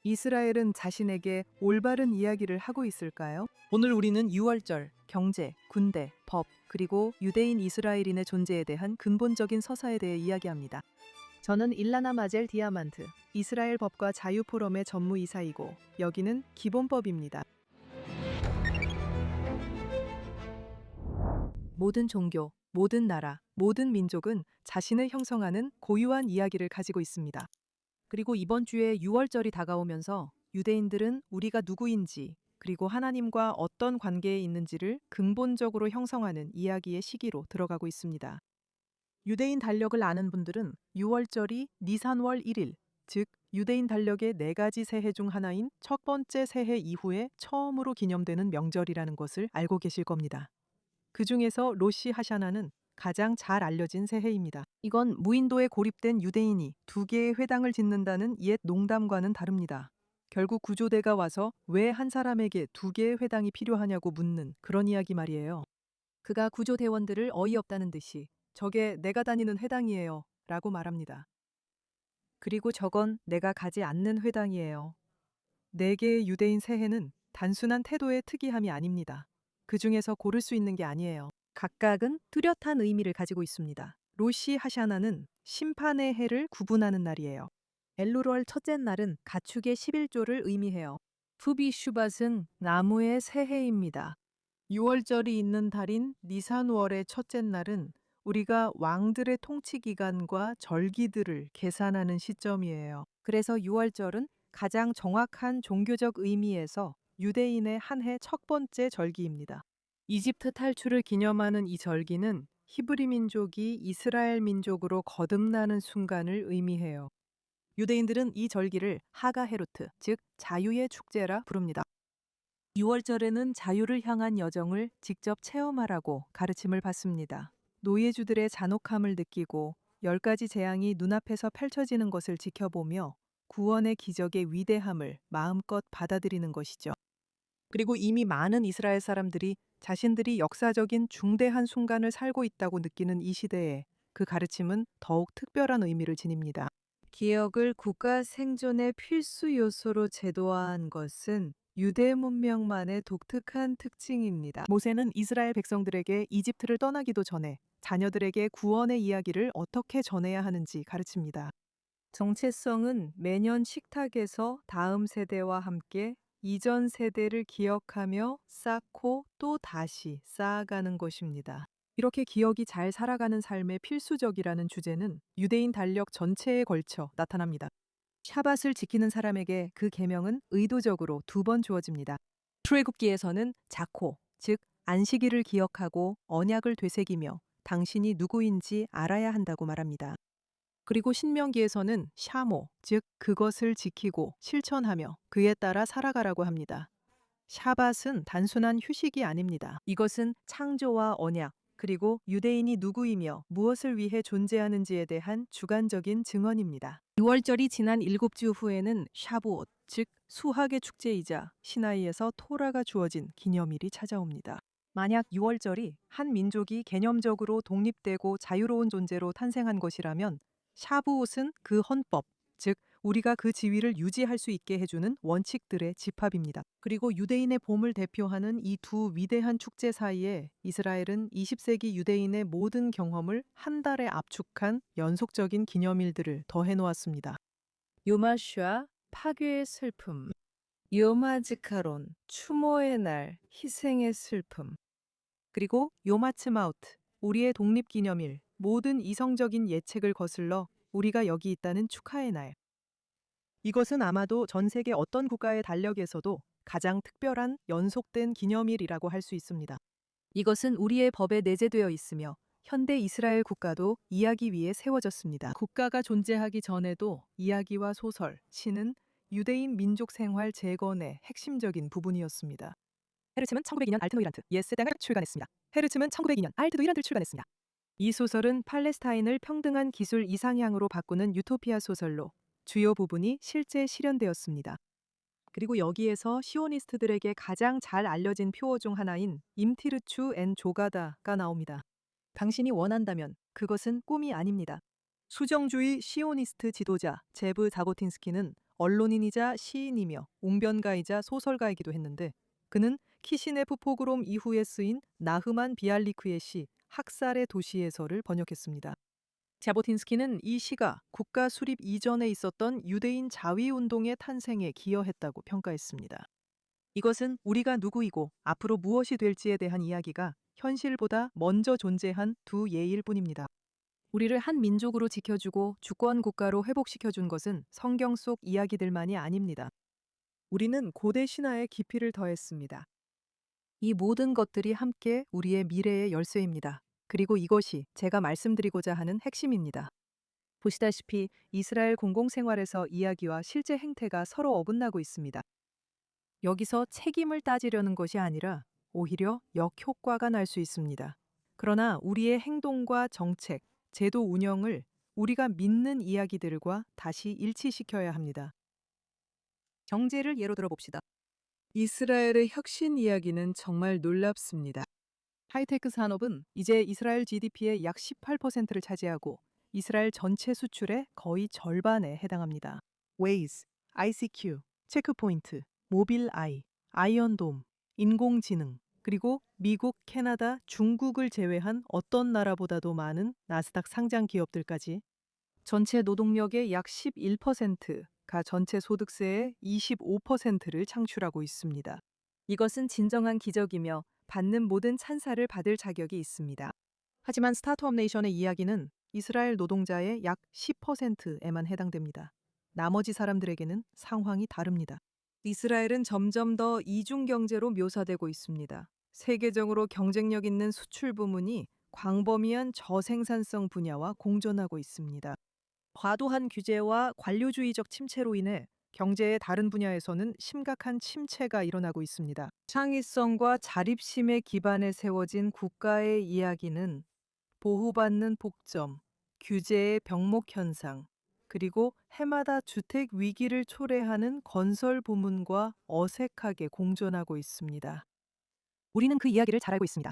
이스라엘은 자신에게 올바른 이야기를 하고 있을까요? 오늘 우리는 유월절, 경제, 군대, 법, 그리고 유대인 이스라엘인의 존재에 대한 근본적인 서사에 대해 이야기합니다. 저는 일라나 마젤 디아만트, 이스라엘 법과 자유 포럼의 전무이사이고 여기는 기본법입니다. 모든 종교, 모든 나라, 모든 민족은 자신을 형성하는 고유한 이야기를 가지고 있습니다. 그리고 이번 주에 유월절이 다가오면서 유대인들은 우리가 누구인지 그리고 하나님과 어떤 관계에 있는지를 근본적으로 형성하는 이야기의 시기로 들어가고 있습니다. 유대인 달력을 아는 분들은 유월절이 니산월 1일, 즉 유대인 달력의 4가지 새해 중 하나인 첫 번째 새해 이후에 처음으로 기념되는 명절이라는 것을 알고 계실 겁니다. 그 중에서 로시 하샤나는 가장 잘 알려진 새해입니다. 이건 무인도에 고립된 유대인이 2개의 회당을 짓는다는 옛 농담과는 다릅니다. 결국 구조대가 와서 왜 한 사람에게 2개의 회당이 필요하냐고 묻는 그런 이야기 말이에요. 그가 구조대원들을 어이없다는 듯이 저게 내가 다니는 회당이에요 라고 말합니다. 그리고 저건 내가 가지 않는 회당이에요. 4개의 유대인 새해는 단순한 태도의 특이함이 아닙니다. 그 중에서 고를 수 있는 게 아니에요. 각각은 뚜렷한 의미를 가지고 있습니다. 로시 하샤나는 심판의 해를 구분하는 날이에요. 엘루럴 첫째 날은 가축의 11조를 의미해요. 푸비 슈밧은 나무의 새해입니다. 6월절이 있는 달인 니산월의 첫째 날은 우리가 왕들의 통치 기간과 절기들을 계산하는 시점이에요. 그래서 6월절은 가장 정확한 종교적 의미에서 유대인의 한 해 첫 번째 절기입니다. 이집트 탈출을 기념하는 이 절기는 히브리 민족이 이스라엘 민족으로 거듭나는 순간을 의미해요. 유대인들은 이 절기를 하가 헤루트, 즉 자유의 축제라 부릅니다. 6월절에는 자유를 향한 여정을 직접 체험하라고 가르침을 받습니다. 노예주들의 잔혹함을 느끼고 10가지 재앙이 눈앞에서 펼쳐지는 것을 지켜보며 구원의 기적의 위대함을 마음껏 받아들이는 것이죠. 그리고 이미 많은 이스라엘 사람들이 자신들이 역사적인 중대한 순간을 살고 있다고 느끼는 이 시대에 그 가르침은 더욱 특별한 의미를 지닙니다. 기억을 국가 생존의 필수 요소로 제도화한 것은 유대 문명만의 독특한 특징입니다. 모세는 이스라엘 백성들에게 이집트를 떠나기도 전에 자녀들에게 구원의 이야기를 어떻게 전해야 하는지 가르칩니다. 정체성은 매년 식탁에서 다음 세대와 함께 이전 세대를 기억하며 쌓고 또 다시 쌓아가는 것입니다. 이렇게 기억이 잘 살아가는 삶의 필수적이라는 주제는 유대인 달력 전체에 걸쳐 나타납니다. 샤밧을 지키는 사람에게 그 계명은 의도적으로 2번 주어집니다. 출애굽기에서는 자코, 즉 안식일을 기억하고 언약을 되새기며 당신이 누구인지 알아야 한다고 말합니다. 그리고 신명기에서는 샤모, 즉 그것을 지키고 실천하며 그에 따라 살아가라고 합니다. 샤밧은 단순한 휴식이 아닙니다. 이것은 창조와 언약, 그리고 유대인이 누구이며 무엇을 위해 존재하는지에 대한 주관적인 증언입니다. 6월절이 지난 7주 후에는 샤부옷, 즉 수학의 축제이자 시나이에서 토라가 주어진 기념일이 찾아옵니다. 만약 6월절이 한 민족이 개념적으로 독립되고 자유로운 존재로 탄생한 것이라면 샤부옷은 그 헌법, 즉 우리가 그 지위를 유지할 수 있게 해주는 원칙들의 집합입니다. 그리고 유대인의 봄을 대표하는 이 2 위대한 축제 사이에 이스라엘은 20세기 유대인의 모든 경험을 한 달에 압축한 연속적인 기념일들을 더해 놓았습니다. 요마슈아, 파괴의 슬픔, 요마즈카론, 추모의 날, 희생의 슬픔, 그리고 요마츠마우트, 우리의 독립기념일, 모든 이성적인 예책을 거슬러 우리가 여기 있다는 축하의 날. 이것은 아마도 전 세계 어떤 국가의 달력에서도 가장 특별한 연속된 기념일이라고 할 수 있습니다. 이것은 우리의 법에 내재되어 있으며 현대 이스라엘 국가도 이야기 위에 세워졌습니다. 국가가 존재하기 전에도 이야기와 소설, 시는 유대인 민족 생활 재건의 핵심적인 부분이었습니다. 헤르츠문 1902년 알트노이란트 예세당을 출간했습니다. 헤르츠문 1902년 알트노이란트를 출간했습니다. 이 소설은 팔레스타인을 평등한 기술 이상향으로 바꾸는 유토피아 소설로 주요 부분이 실제 실현되었습니다. 그리고 여기에서 시오니스트들에게 가장 잘 알려진 표어 중 하나인 임티르추 앤 조가다가 나옵니다. 당신이 원한다면 그것은 꿈이 아닙니다. 수정주의 시오니스트 지도자 제브 자보틴스키는 언론인이자 시인이며 웅변가이자 소설가이기도 했는데 그는 키시네프 포그롬 이후에 쓰인 나흐만 비알리크의 시 학살의 도시에서를 번역했습니다. 자보틴스키는 이 시가 국가 수립 이전에 있었던 유대인 자위 운동의 탄생에 기여했다고 평가했습니다. 이것은 우리가 누구이고 앞으로 무엇이 될지에 대한 이야기가 현실보다 먼저 존재한 두 예일 뿐입니다. 우리를 한 민족으로 지켜주고 주권 국가로 회복시켜준 것은 성경 속 이야기들만이 아닙니다. 우리는 고대 신화에 깊이를 더했습니다. 이 모든 것들이 함께 우리의 미래의 열쇠입니다. 그리고 이것이 제가 말씀드리고자 하는 핵심입니다. 보시다시피 이스라엘 공공생활에서 이야기와 실제 행태가 서로 어긋나고 있습니다. 여기서 책임을 따지려는 것이 아니라 오히려 역효과가 날 수 있습니다. 그러나 우리의 행동과 정책, 제도 운영을 우리가 믿는 이야기들과 다시 일치시켜야 합니다. 경제를 예로 들어봅시다. 이스라엘의 혁신 이야기는 정말 놀랍습니다. 하이테크 산업은 이제 이스라엘 GDP의 약 18%를 차지하고 이스라엘 전체 수출의 거의 절반에 해당합니다. 웨이즈, ICQ, 체크포인트, 모빌아이, 아이언돔, 인공지능, 그리고 미국, 캐나다, 중국을 제외한 어떤 나라보다도 많은 나스닥 상장 기업들까지 전체 노동력의 약 11%가 전체 소득세의 25%를 창출하고 있습니다. 이것은 진정한 기적이며 받는 모든 찬사를 받을 자격이 있습니다. 하지만 스타트업 네이션의 이야기는 이스라엘 노동자의 약 10%에만 해당됩니다. 나머지 사람들에게는 상황이 다릅니다. 이스라엘은 점점 더 이중 경제로 묘사되고 있습니다. 세계적으로 경쟁력 있는 수출 부문이 광범위한 저생산성 분야와 공존하고 있습니다. 과도한 규제와 관료주의적 침체로 인해 경제의 다른 분야에서는 심각한 침체가 일어나고 있습니다. 창의성과 자립심에 기반에 세워진 국가의 이야기는 보호받는 복점, 규제의 병목 현상, 그리고 해마다 주택 위기를 초래하는 건설 부문과 어색하게 공존하고 있습니다. 우리는 그 이야기를 잘 알고 있습니다.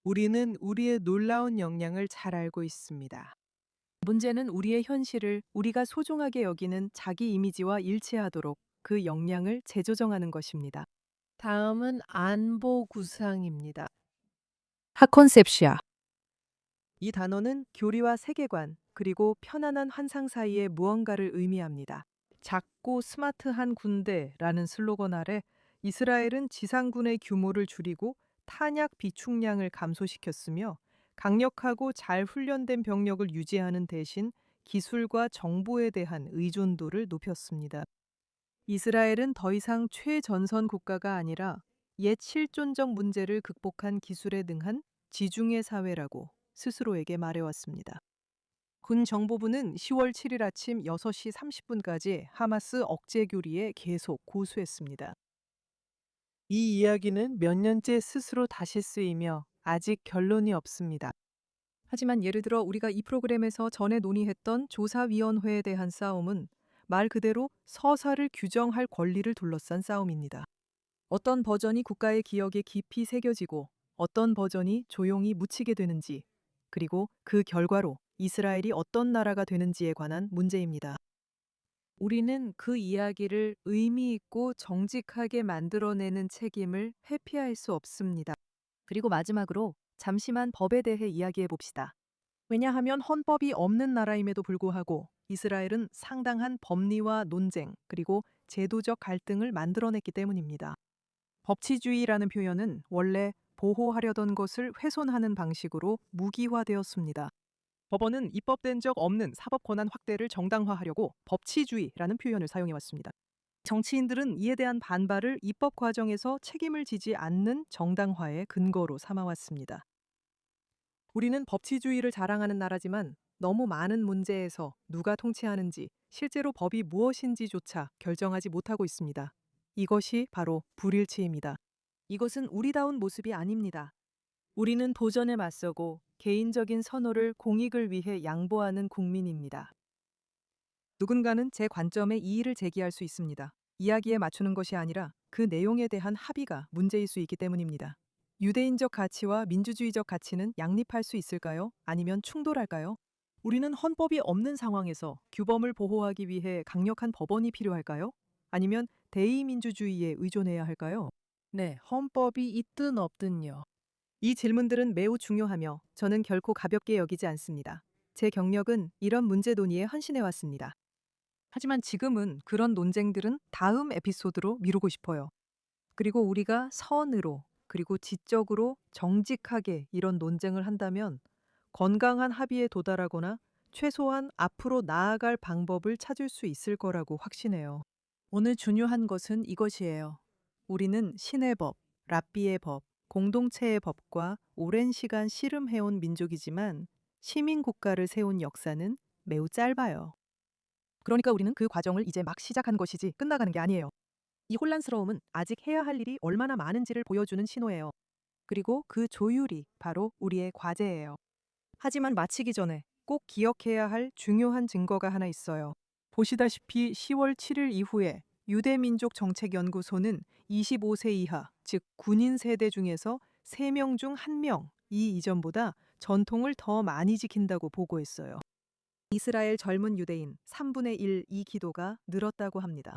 우리는 우리의 놀라운 역량을 잘 알고 있습니다. 문제는 우리의 현실을 우리가 소중하게 여기는 자기 이미지와 일치하도록 그 역량을 재조정하는 것입니다. 다음은 안보 구상입니다. 하콘셉시아. 이 단어는 교리와 세계관, 그리고 편안한 환상 사이의 무언가를 의미합니다. 작고 스마트한 군대라는 슬로건 아래 이스라엘은 지상군의 규모를 줄이고 탄약 비축량을 감소시켰으며 강력하고 잘 훈련된 병력을 유지하는 대신 기술과 정보에 대한 의존도를 높였습니다. 이스라엘은 더 이상 최전선 국가가 아니라 옛 실존적 문제를 극복한 기술에 능한 지중해 사회라고 스스로에게 말해왔습니다. 군 정보부는 10월 7일 아침 6시 30분까지 하마스 억제 교리에 계속 고수했습니다. 이 이야기는 몇 년째 스스로 다시 쓰이며 아직 결론이 없습니다. 하지만 예를 들어 우리가 이 프로그램에서 전에 논의했던 조사위원회에 대한 싸움은 말 그대로 서사를 규정할 권리를 둘러싼 싸움입니다. 어떤 버전이 국가의 기억에 깊이 새겨지고 어떤 버전이 조용히 묻히게 되는지, 그리고 그 결과로 이스라엘이 어떤 나라가 되는지에 관한 문제입니다. 우리는 그 이야기를 의미 있고 정직하게 만들어내는 책임을 회피할 수 없습니다. 그리고 마지막으로 잠시만 법에 대해 이야기해 봅시다. 왜냐하면 헌법이 없는 나라임에도 불구하고 이스라엘은 상당한 법리와 논쟁, 그리고 제도적 갈등을 만들어냈기 때문입니다. 법치주의라는 표현은 원래 보호하려던 것을 훼손하는 방식으로 무기화되었습니다. 법원은 입법된 적 없는 사법 권한 확대를 정당화하려고 법치주의라는 표현을 사용해왔습니다. 정치인들은 이에 대한 반발을 입법 과정에서 책임을 지지 않는 정당화의 근거로 삼아왔습니다. 우리는 법치주의를 자랑하는 나라지만 너무 많은 문제에서 누가 통치하는지, 실제로 법이 무엇인지조차 결정하지 못하고 있습니다. 이것이 바로 불일치입니다. 이것은 우리다운 모습이 아닙니다. 우리는 도전에 맞서고 개인적인 선호를 공익을 위해 양보하는 국민입니다. 누군가는 제 관점에 이의를 제기할 수 있습니다. 이야기에 맞추는 것이 아니라 그 내용에 대한 합의가 문제일 수 있기 때문입니다. 유대인적 가치와 민주주의적 가치는 양립할 수 있을까요? 아니면 충돌할까요? 우리는 헌법이 없는 상황에서 규범을 보호하기 위해 강력한 법원이 필요할까요? 아니면 대의민주주의에 의존해야 할까요? 네, 헌법이 있든 없든요. 이 질문들은 매우 중요하며 저는 결코 가볍게 여기지 않습니다. 제 경력은 이런 문제 논의에 헌신해 왔습니다. 하지만 지금은 그런 논쟁들은 다음 에피소드로 미루고 싶어요. 그리고 우리가 선으로 그리고 지적으로 정직하게 이런 논쟁을 한다면 건강한 합의에 도달하거나 최소한 앞으로 나아갈 방법을 찾을 수 있을 거라고 확신해요. 오늘 중요한 것은 이것이에요. 우리는 신의 법, 랍비의 법, 공동체의 법과 오랜 시간 씨름해온 민족이지만 시민국가를 세운 역사는 매우 짧아요. 그러니까 우리는 그 과정을 이제 막 시작한 것이지 끝나가는 게 아니에요. 이 혼란스러움은 아직 해야 할 일이 얼마나 많은지를 보여주는 신호예요. 그리고 그 조율이 바로 우리의 과제예요. 하지만 마치기 전에 꼭 기억해야 할 중요한 증거가 하나 있어요. 보시다시피 10월 7일 이후에 유대민족 정책연구소는 25세 이하, 즉 군인 세대 중에서 3명 중 1명이 이전보다 전통을 더 많이 지킨다고 보고했어요. 이스라엘 젊은 유대인 3분의 1 이 기도가 늘었다고 합니다.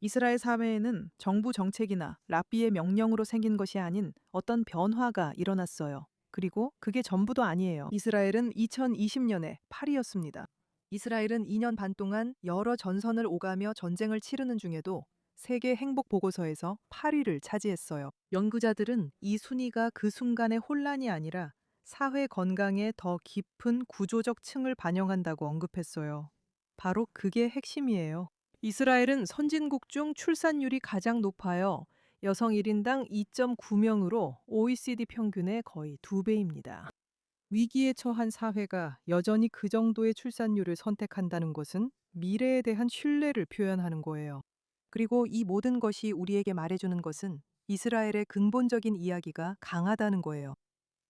이스라엘 사회에는 정부 정책이나 랍비의 명령으로 생긴 것이 아닌 어떤 변화가 일어났어요. 그리고 그게 전부도 아니에요. 이스라엘은 2020년에 파리였습니다. 이스라엘은 2년 반 동안 여러 전선을 오가며 전쟁을 치르는 중에도 세계 행복 보고서에서 8위를 차지했어요. 연구자들은 이 순위가 그 순간의 혼란이 아니라 사회 건강의 더 깊은 구조적 층을 반영한다고 언급했어요. 바로 그게 핵심이에요. 이스라엘은 선진국 중 출산율이 가장 높아요. 여성 1인당 2.9명으로 OECD 평균의 거의 2배입니다. 위기에 처한 사회가 여전히 그 정도의 출산율을 선택한다는 것은 미래에 대한 신뢰를 표현하는 거예요. 그리고 이 모든 것이 우리에게 말해주는 것은 이스라엘의 근본적인 이야기가 강하다는 거예요.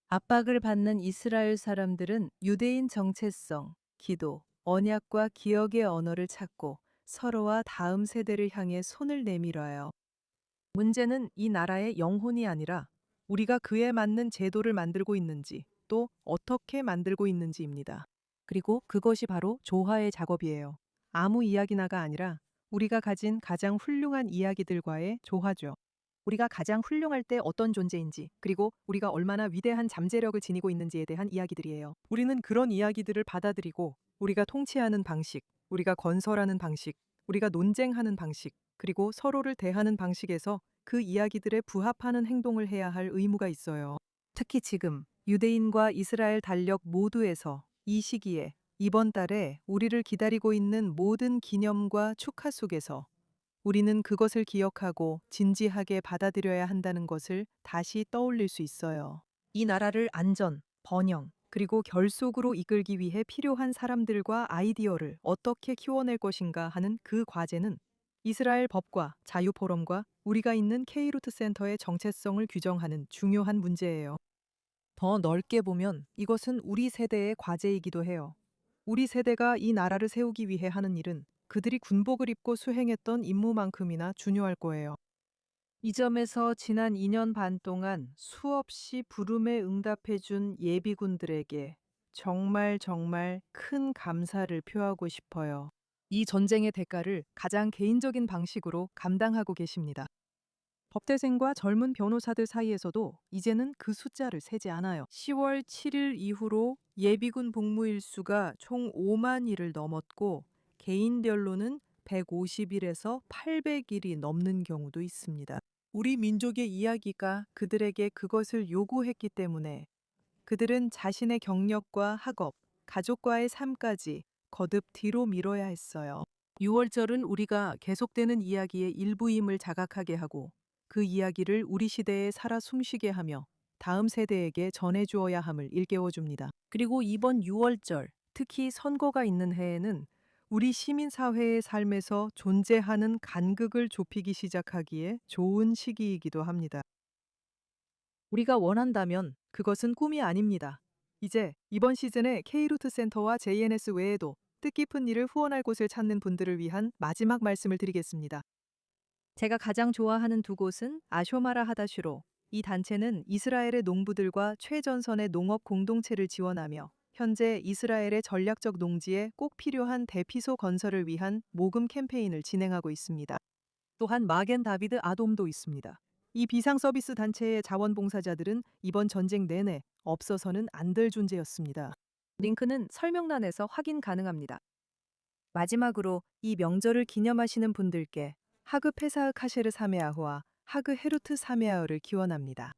압박을 받는 이스라엘 사람들은 유대인 정체성, 기도, 언약과 기억의 언어를 찾고 서로와 다음 세대를 향해 손을 내밀어요. 문제는 이 나라의 영혼이 아니라 우리가 그에 맞는 제도를 만들고 있는지 또 어떻게 만들고 있는지입니다. 그리고 그것이 바로 조화의 작업이에요. 아무 이야기나가 아니라 우리가 가진 가장 훌륭한 이야기들과의 조화죠. 우리가 가장 훌륭할 때 어떤 존재인지, 그리고 우리가 얼마나 위대한 잠재력을 지니고 있는지에 대한 이야기들이에요. 우리는 그런 이야기들을 받아들이고 우리가 통치하는 방식, 우리가 건설하는 방식, 우리가 논쟁하는 방식, 그리고 서로를 대하는 방식에서 그 이야기들에 부합하는 행동을 해야 할 의무가 있어요. 특히 지금 유대인과 이스라엘 달력 모두에서 이 시기에 이번 달에 우리를 기다리고 있는 모든 기념과 축하 속에서 우리는 그것을 기억하고 진지하게 받아들여야 한다는 것을 다시 떠올릴 수 있어요. 이 나라를 안전, 번영, 그리고 결속으로 이끌기 위해 필요한 사람들과 아이디어를 어떻게 키워낼 것인가 하는 그 과제는 이스라엘 법과 자유포럼과 우리가 있는 K루트 센터의 정체성을 규정하는 중요한 문제예요. 더 넓게 보면 이것은 우리 세대의 과제이기도 해요. 우리 세대가 이 나라를 세우기 위해 하는 일은 그들이 군복을 입고 수행했던 임무만큼이나 중요할 거예요. 이 점에서 지난 2년 반 동안 수없이 부름에 응답해준 예비군들에게 정말 큰 감사를 표하고 싶어요. 이 전쟁의 대가를 가장 개인적인 방식으로 감당하고 계십니다. 법대생과 젊은 변호사들 사이에서도 이제는 그 숫자를 세지 않아요. 10월 7일 이후로 예비군 복무 일수가 총 5만 일을 넘었고 개인별로는 150일에서 800일이 넘는 경우도 있습니다. 우리 민족의 이야기가 그들에게 그것을 요구했기 때문에 그들은 자신의 경력과 학업, 가족과의 삶까지 거듭 뒤로 미뤄야 했어요. 6월절은 우리가 계속되는 이야기의 일부임을 자각하게 하고 그 이야기를 우리 시대에 살아 숨쉬게 하며 다음 세대에게 전해주어야 함을 일깨워줍니다. 그리고 이번 6월절, 특히 선거가 있는 해에는 우리 시민사회의 삶에서 존재하는 간극을 좁히기 시작하기에 좋은 시기이기도 합니다. 우리가 원한다면 그것은 꿈이 아닙니다. 이제 이번 시즌에 K루트 센터와 JNS 외에도 뜻깊은 일을 후원할 곳을 찾는 분들을 위한 마지막 말씀을 드리겠습니다. 제가 가장 좋아하는 두 곳은 아쇼마라 하다슈로. 이 단체는 이스라엘의 농부들과 최전선의 농업 공동체를 지원하며 현재 이스라엘의 전략적 농지에 꼭 필요한 대피소 건설을 위한 모금 캠페인을 진행하고 있습니다. 또한 마겐 다비드 아돔도 있습니다. 이 비상 서비스 단체의 자원봉사자들은 이번 전쟁 내내 없어서는 안 될 존재였습니다. 링크는 설명란에서 확인 가능합니다. 마지막으로 이 명절을 기념하시는 분들께 하그 페사흐 카셰르 사메아흐와 하그 헤루트 사메아흐를 기원합니다.